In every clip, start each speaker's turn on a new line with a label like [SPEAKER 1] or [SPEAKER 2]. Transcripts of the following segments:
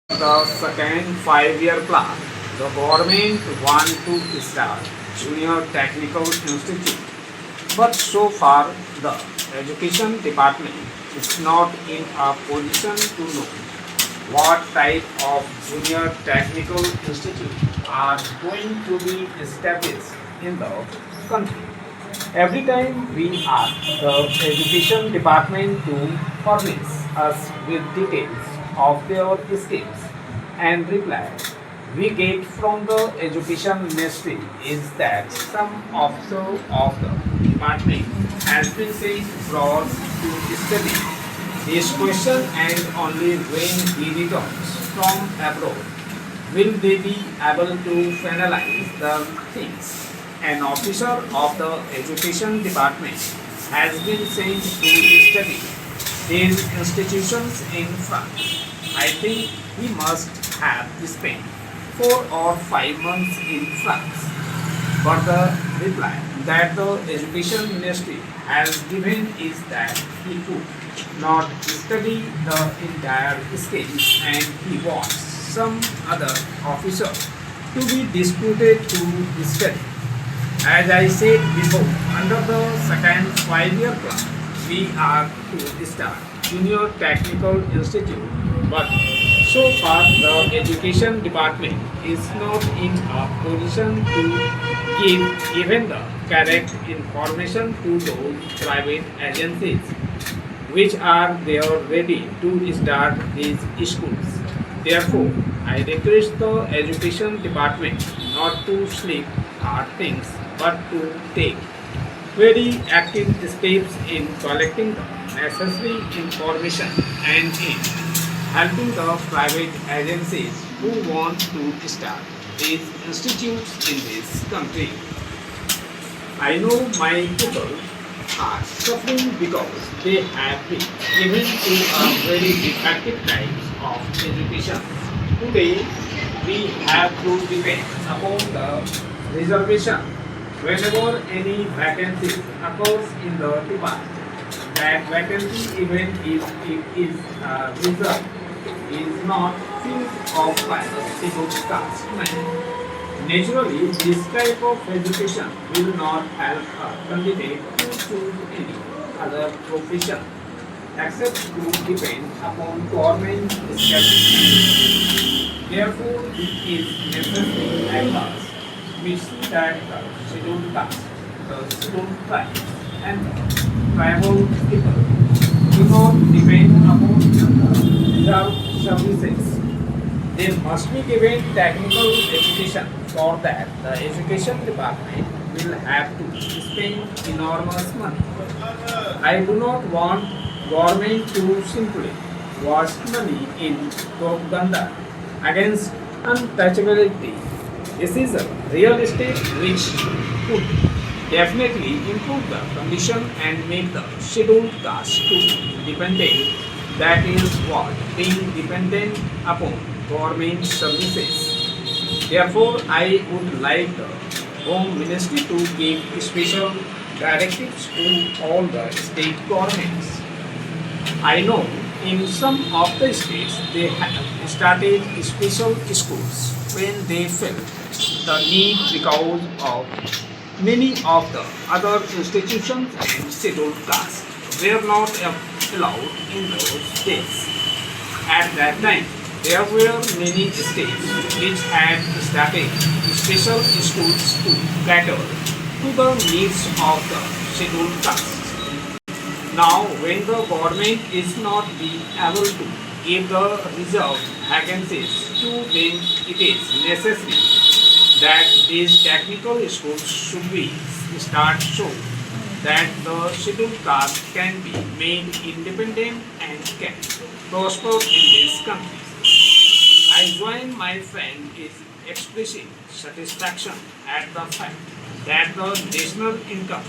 [SPEAKER 1] The second 5-year plan, the government want to start Junior Technical Institute, but so far the Education Department is not in a position to know what type of Junior Technical Institute are going to be established in the country. Every time we ask the Education Department to furnish us with details of their schemes and reply we get from the Education Ministry is that some officer of the department has been sent abroad to study this question, and only when he returns from abroad will they be able to finalize the things. An officer of the education department has been sent to study these institutions in France. I think he must have spent 4 or 5 months in France. But the reply that the education ministry has given is that he could not study the entire scheme and he wants some other officer to be disputed to study. As I said before, under the second 5-year plan, we are to start Junior Technical Institute, but so far the Education Department is not in a position to give even the correct information to those private agencies which are there ready to start these schools. Therefore, I request the Education Department not to sleep at things but to take very active steps in collecting the necessary information and in helping the private agencies who want to start these institutes in this country. I know my people are suffering because they have been given to a very defective types of education. Today, we have to depend upon the reservation whenever any vacancy occurs in the department. That vacancy, even if it is reserved, is not filled off by the scheduled caste man. Naturally, this type of education will not help a candidate to choose any other profession except to depend upon government establishment. Therefore, it is necessary at last we see that the scheduled caste, the scheduled tribe, and the tribal people do not depend upon the reserved services. They must be given technical education. For that, the education department will have to spend enormous money. I do not want government to simply waste money in propaganda against untouchability. This is a real estate which could definitely improve the condition and make the scheduled caste to dependent. That is what being dependent upon government services. Therefore, I would like the Home Ministry to give special directives to all the state governments. I know in some of the states they have started special schools when they felt the need because of many of the other institutions and scheduled castes were not allowed in those states. At that time, there were many states which had started special schools to cater to the needs of the scheduled castes. Now, when the government is not being able to give the reserved vacancies to them, it is necessary that these technical schools should be start so that the scheduled caste can be made independent and can prosper in this country. I join my friend in expressing satisfaction at the fact that the national income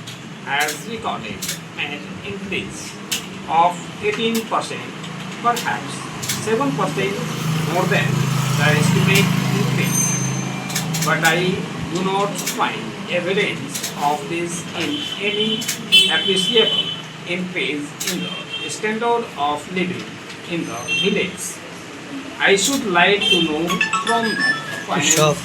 [SPEAKER 1] has recorded an increase of 18%, perhaps 7% more than the estimate increase. But I do not find evidence of this in any appreciable increase in the standard of living in the village. I should like to know from finance
[SPEAKER 2] Shop.